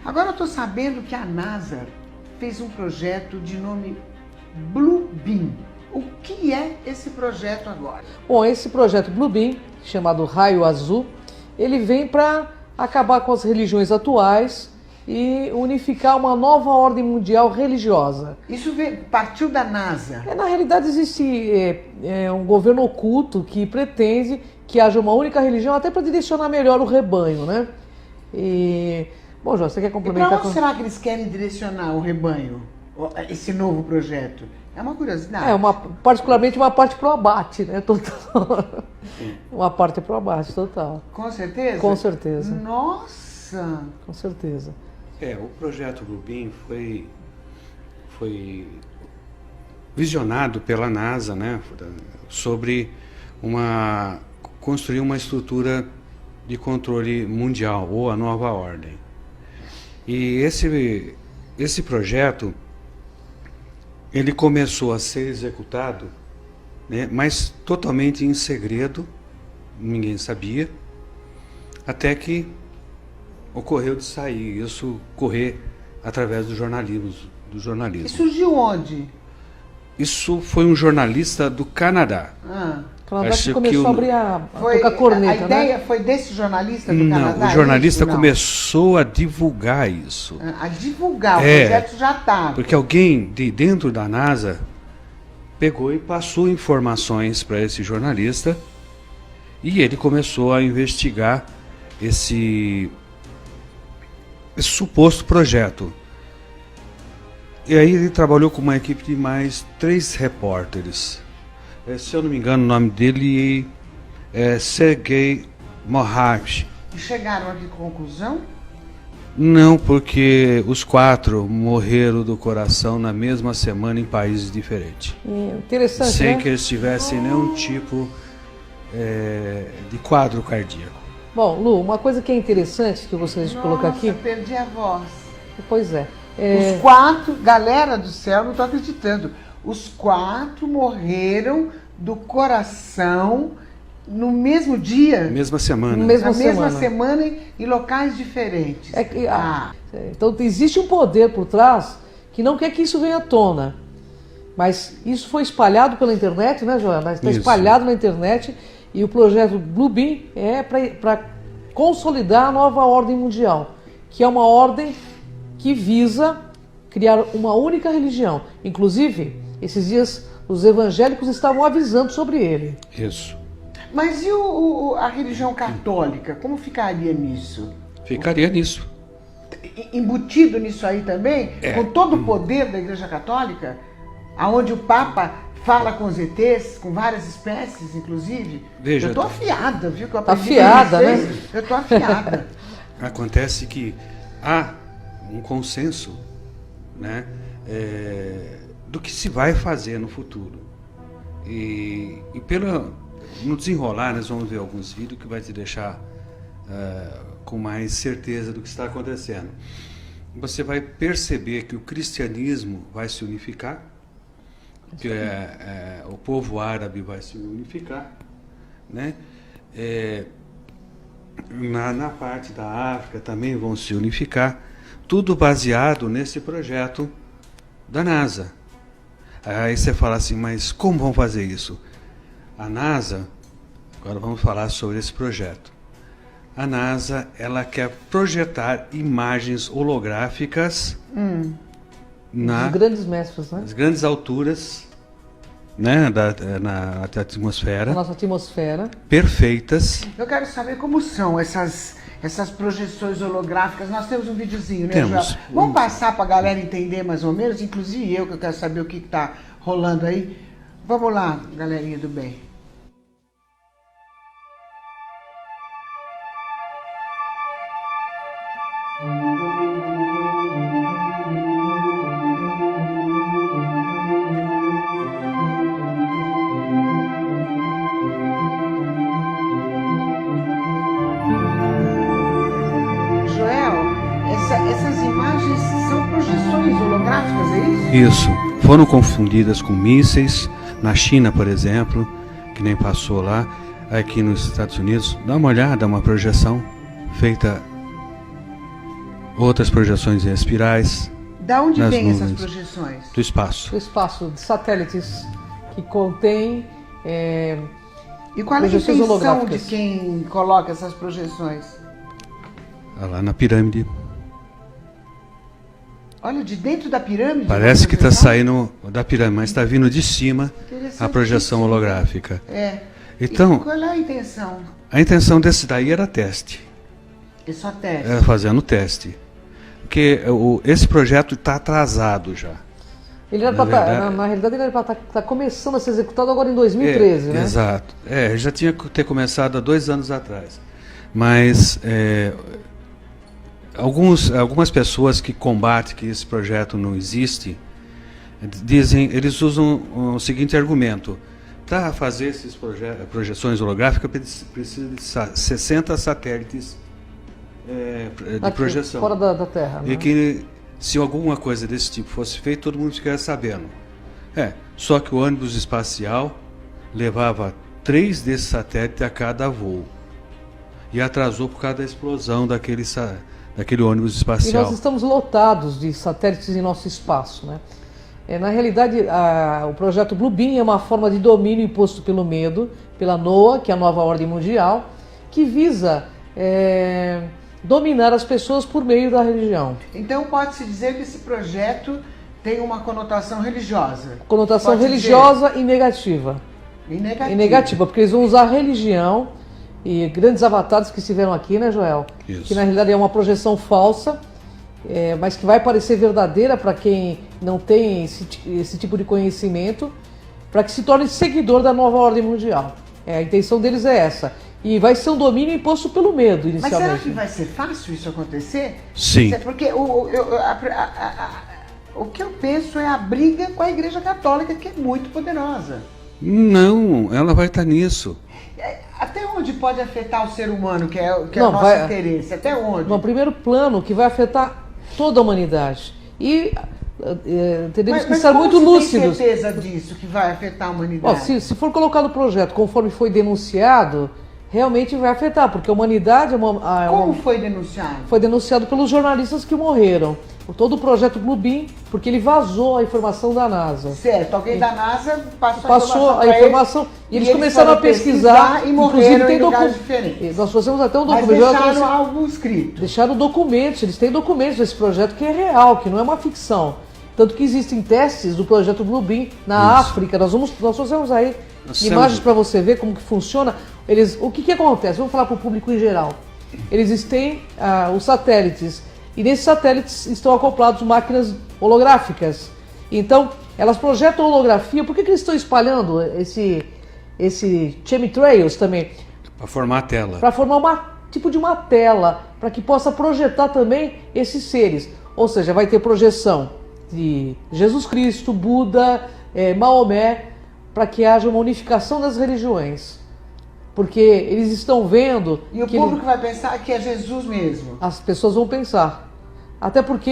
Agora eu estou sabendo que a NASA fez um projeto de nome Bluebeam. O que é esse projeto agora? Bom, esse projeto Bluebeam, chamado Raio Azul, ele vem para acabar com as religiões atuais e unificar uma nova ordem mundial religiosa. Isso partiu da NASA? Na realidade existe um governo oculto que pretende que haja uma única religião até para direcionar melhor o rebanho, né? E, bom, Jorge, você quer complementar? E para onde será que eles querem direcionar o rebanho, esse novo projeto? É uma curiosidade. Particularmente uma parte pro abate, né? Total. Uma parte pro abate, total. Com certeza? Com certeza. Nossa! Com certeza. O projeto Bluebeam foi visionado pela NASA, né? Sobre construir uma estrutura de controle mundial, ou a nova ordem. E esse projeto, ele começou a ser executado, né, mas totalmente em segredo, ninguém sabia, até que ocorreu de sair, isso correr através do jornalismo. E surgiu onde? Isso foi um jornalista do Canadá. Canadá que começou a abrir a tocar corneta, a ideia, né? Foi desse jornalista do Canadá? Não, o jornalista começou a divulgar isso. A divulgar, o projeto já estava. Porque alguém de dentro da NASA pegou e passou informações para esse jornalista e ele começou a investigar esse suposto projeto. E aí ele trabalhou com uma equipe de mais 3 repórteres. Se eu não me engano, o nome dele é Sergei Moravich. E chegaram a que conclusão? Não, porque os 4 morreram do coração na mesma semana em países diferentes. Interessante, sem né? que eles tivessem nenhum tipo de quadro cardíaco. Bom, Lu, uma coisa que é interessante que eu gostaria de colocar aqui... Nossa, perdi a voz. Pois é. Os 4, galera do céu, não estou acreditando. Os 4 morreram do coração no mesmo dia? Mesma semana. Na mesma semana em locais diferentes. Então existe um poder por trás que não quer que isso venha à tona. Mas isso foi espalhado pela internet, né, Joana? Está espalhado na internet e o projeto Bluebeam é para consolidar a nova ordem mundial, que é uma ordem que visa criar uma única religião. Inclusive, esses dias os evangélicos estavam avisando sobre ele. Isso. Mas e a religião católica? Como ficaria nisso? Ficaria nisso. Embutido nisso aí também? Com todo o poder da Igreja Católica? Aonde o Papa fala com os ETs, com várias espécies, inclusive? Veja, eu tô afiada, viu? Que eu tá afiada, né? Eu tô afiada. Acontece que há um consenso, né, do que se vai fazer no futuro. E no desenrolar, nós vamos ver alguns vídeos que vai te deixar com mais certeza do que está acontecendo. Você vai perceber que o cristianismo vai se unificar, que o povo árabe vai se unificar, né? Na parte da África também vão se unificar, tudo baseado nesse projeto da NASA. Aí você fala assim, mas como vão fazer isso? A NASA, agora vamos falar sobre esse projeto. A NASA, ela quer projetar imagens holográficas Dos grandes mestres, né? nas grandes alturas, né, na atmosfera. A nossa atmosfera. Perfeitas. Eu quero saber como são essas projeções holográficas. Nós temos um videozinho, né, Temos. João? Vamos passar para a galera entender mais ou menos, inclusive eu, que eu quero saber o que está rolando aí. Vamos lá, galerinha do bem. Essas imagens são projeções holográficas, é isso? Isso. Foram confundidas com mísseis. Na China, por exemplo, que nem passou lá. Aqui nos Estados Unidos, dá uma olhada, uma projeção feita outras projeções em espirais. Da onde nas vêm essas nuvens. projeções? Do espaço. O espaço de satélites que contém E qual é a projeções intenção de holográficas. quem coloca essas projeções? Lá na pirâmide. Olha, de dentro da pirâmide? Parece uma que está projeção? saindo da pirâmide, mas está vindo de cima a projeção holográfica. É. Então, E qual é a intenção? a intenção desse daí era teste. É só teste. Era fazendo teste. Porque esse projeto está atrasado já. Ele era Na pra verdade- na realidade, ele era para estar começando a ser executado agora em 2013, né? Exato. Já tinha que ter começado há 2 anos atrás. Mas algumas pessoas que combatem que esse projeto não existe, eles usam o seguinte argumento: para fazer essas projeções holográficas precisa de 60 satélites de Aqui, projeção. fora da Terra. E né? que se alguma coisa desse tipo fosse feita, todo mundo ficaria sabendo. Só que o ônibus espacial levava 3 desses satélites a cada voo. E atrasou por causa da explosão daquele ônibus E espacial. nós estamos lotados de satélites em nosso espaço, né? Na realidade, o projeto Blue Beam é uma forma de domínio imposto pelo medo, pela NOAA, que é a nova ordem mundial, que visa dominar as pessoas por meio da religião. Então pode-se dizer que esse projeto tem uma conotação religiosa. Conotação Pode-se religiosa e negativa. dizer. E negativa. E negativa, porque eles vão usar a religião e grandes avatares que estiveram aqui, né, Joel? Isso. Que na realidade é uma projeção falsa, mas que vai parecer verdadeira para quem não tem esse tipo de conhecimento, para que se torne seguidor da nova ordem mundial. A intenção deles é essa. E vai ser um domínio imposto pelo medo, Mas inicialmente. será que vai ser fácil isso acontecer? Sim. Porque o que eu penso é a briga com a Igreja Católica, que é muito poderosa. Não, ela vai estar nisso. Até onde pode afetar o ser humano, que é o Não, nosso vai- interesse? Até onde? No primeiro plano, que vai afetar toda a humanidade. E teremos que estar como muito se lúcidos. tem certeza disso, que vai afetar a Ó, humanidade? se for colocado o projeto conforme foi denunciado, realmente vai afetar, porque a humanidade Como foi denunciado? foi denunciado pelos jornalistas que morreram. Todo o projeto Blue Beam, porque ele vazou a informação da NASA. Certo, alguém da NASA Passou a pra informação ele, e eles começaram a foram pesquisar, e morreram em lugares docu- diferentes. Nós trouxemos até um Mas documento. eu deixaram trouxe- algo escrito. Deixaram documentos, eles têm documentos desse projeto que é real, que não é uma ficção. Tanto que existem testes do projeto Blue Beam na África. Nós trouxemos aí Nós imagens temos- para você ver como que funciona. O que acontece? Vamos falar para o público em geral. Eles têm os satélites, e nesses satélites estão acoplados máquinas holográficas. Então, elas projetam holografia. Por que eles estão espalhando esse chemtrails também? Para formar a tela. Para formar tipo de uma tela, para que possa projetar também esses seres. Ou seja, vai ter projeção de Jesus Cristo, Buda, Maomé, para que haja uma unificação das religiões. Porque eles estão vendo E o que público vai pensar que é Jesus mesmo. as pessoas vão pensar. Até porque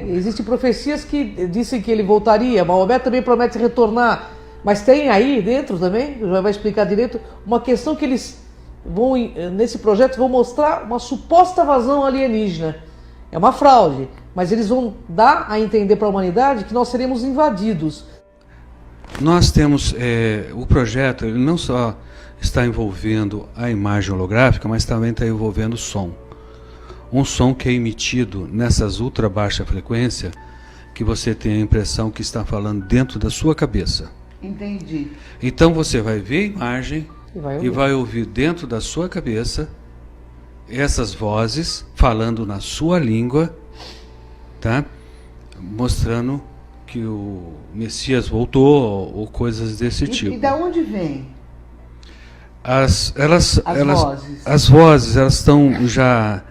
existem profecias que dizem que ele voltaria, Maomé também promete retornar. Mas tem aí dentro também, já vai explicar direito, uma questão que eles vão, nesse projeto, vão mostrar uma suposta invasão alienígena. É uma fraude, mas eles vão dar a entender para a humanidade que nós seremos invadidos. Nós temos o projeto, ele não só está envolvendo a imagem holográfica, mas também está envolvendo o som. Um som que é emitido nessas ultra baixa frequência, que você tem a impressão que está falando dentro da sua cabeça. Entendi. Então você vai ver a imagem E vai ouvir dentro da sua cabeça essas vozes falando na sua língua, tá? Mostrando que o Messias voltou ou coisas desse tipo. E da onde vem? As vozes. vozes, elas estão já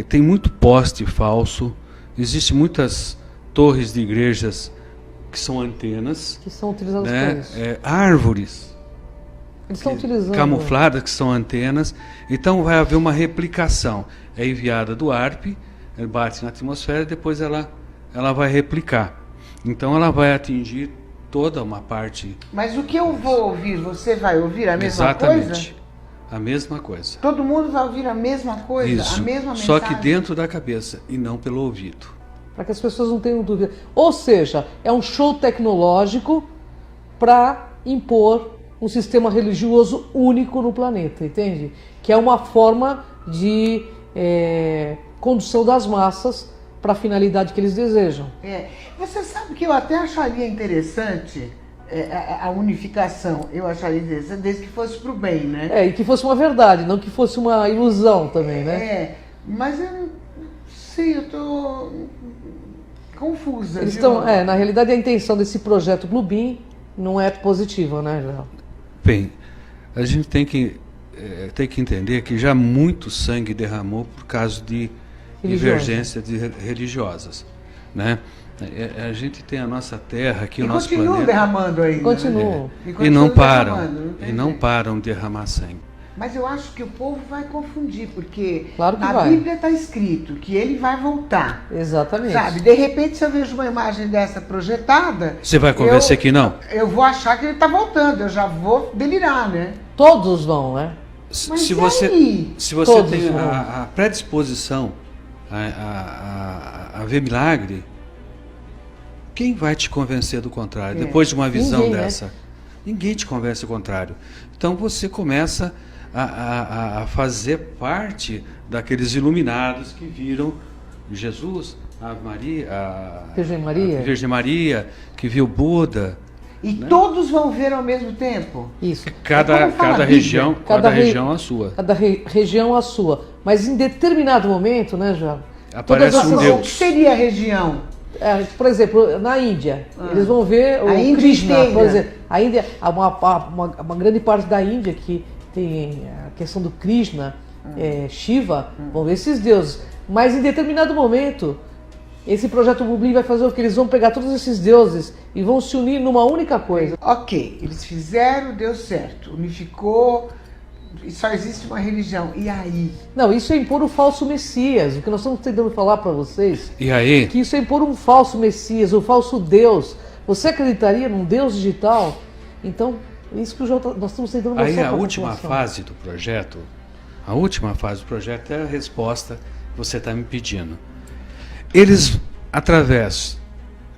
tem muito poste falso. Existem muitas torres de igrejas que são antenas, Que são utilizados para né? isso. Árvores Eles estão utilizando. camufladas que são antenas. Então vai haver uma replicação. É enviada do ARP, ele bate na atmosfera e depois ela vai replicar. Então ela vai atingir toda uma parte. Mas o que eu vou ouvir, você vai ouvir a mesma Exatamente. coisa? A mesma coisa. Todo mundo vai ouvir a mesma coisa, Isso. a mesma mensagem. Só que dentro da cabeça e não pelo ouvido. Para que as pessoas não tenham dúvida. Ou seja, é um show tecnológico para impor um sistema religioso único no planeta, entende? Que é uma forma de condução das massas para a finalidade que eles desejam. Você sabe que eu até acharia interessante a unificação, eu acharia interessante desde que fosse para o bem, né? E que fosse uma verdade, não que fosse uma ilusão também, né? Mas eu não sei, eu estou confusa. Eles estão, na realidade, a intenção desse projeto Bluebeam não é positiva, né, Joel? Bem, a gente tem que entender que já muito sangue derramou por causa de divergências religiosas, né? A gente tem a nossa terra aqui, o nosso planeta. Continuam derramando ainda. Continuam. E não param. E não param de derramar sangue. Mas eu acho que o povo vai confundir, porque claro que na Bíblia está escrito que ele vai voltar. Exatamente. Sabe? De repente, se eu vejo uma imagem dessa projetada... Você vai convencer que não? Eu vou achar que ele está voltando, eu já vou delirar, né? Todos vão, né? Se você tem a predisposição a ver milagre, quem vai te convencer do contrário? Depois de uma visão dessa? Né? Ninguém te convence do contrário. Então você começa a fazer parte daqueles iluminados que viram Jesus, a Virgem Maria, que viu Buda. E todos vão ver ao mesmo tempo? Isso. Cada região a sua. Cada região a sua. Mas em determinado momento, né, João? Aparece um Deus. O que seria a região? Por exemplo, na Índia, eles vão ver o Krishna, por exemplo. A Índia, uma grande parte da Índia que tem a questão do Krishna, Shiva, vão ver esses deuses. Mas em determinado momento, esse projeto Bluebeam vai fazer o que? Eles vão pegar todos esses deuses e vão se unir numa única coisa. Ok, eles fizeram, deu certo, unificou, e só existe uma religião. E aí? Não, isso é impor o falso Messias. O que nós estamos tentando falar para vocês, e aí? Que isso é impor um falso Messias, um falso Deus. Você acreditaria num Deus digital? Então, isso que nós estamos tentando mostrar. Aí a última fase do projeto, é a resposta que você está me pedindo. Eles, através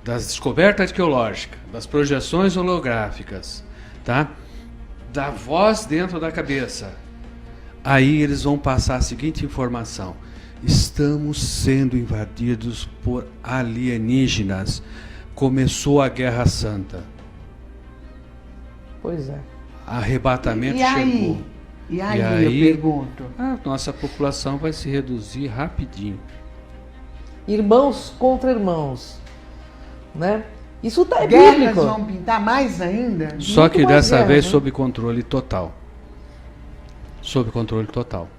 das descobertas arqueológicas, das projeções holográficas, tá? Da voz dentro da cabeça, aí eles vão passar a seguinte informação: estamos sendo invadidos por alienígenas. Começou a Guerra Santa. Pois é. Arrebatamento chegou. E aí, eu pergunto? A nossa população vai se reduzir rapidinho. Irmãos contra irmãos, né? Isso é Guerras bíblico. Vão pintar mais ainda? Só que dessa guerra, vez né? sob controle total. Sob controle total.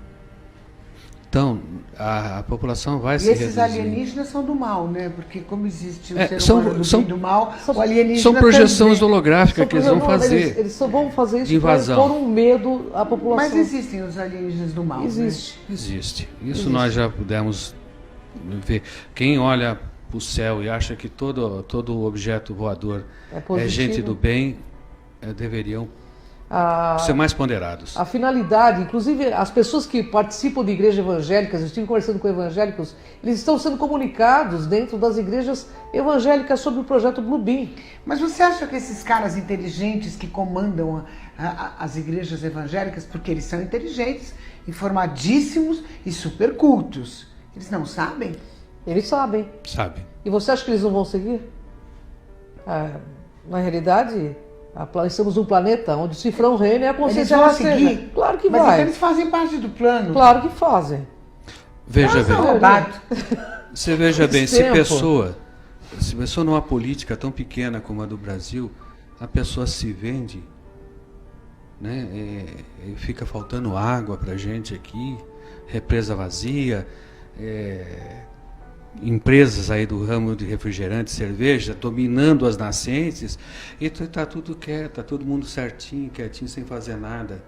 Então, a população vai se reduzir. E esses alienígenas são do mal, né? Porque como existe o ser são- humano do são- bem e do mal, o alienígena São projeções também. holográficas que eles vão fazer. Eles só vão fazer isso de para invasão. pôr um medo à população. Mas existem os alienígenas do mal, Existe. Existe. Isso Existe. nós já pudemos ver. Quem olha para o céu e acha que todo objeto voador é positivo. gente do bem, deveriam A, ser mais ponderados. a finalidade, inclusive as pessoas que participam de igrejas evangélicas, eu estive conversando com evangélicos, eles estão sendo comunicados dentro das igrejas evangélicas sobre o projeto Bluebeam. Mas você acha que esses caras inteligentes que comandam as igrejas evangélicas, porque eles são inteligentes, informadíssimos e super cultos, eles não sabem? Eles sabem. Sabe? E você acha que eles não vão seguir? Na realidade, estamos num planeta onde o cifrão reina e a Eles consciência vão rasteja. seguir? Claro que Mas vai. então eles fazem parte do plano. Claro que fazem. Veja Eles são bem. roubados. Você veja bem, Esse se tempo. pessoa numa política tão pequena como a do Brasil, a pessoa se vende, né? E fica faltando água para gente aqui, represa vazia, empresas aí do ramo de refrigerante, cerveja, dominando as nascentes, e está tudo quieto, está todo mundo certinho, quietinho, sem fazer nada.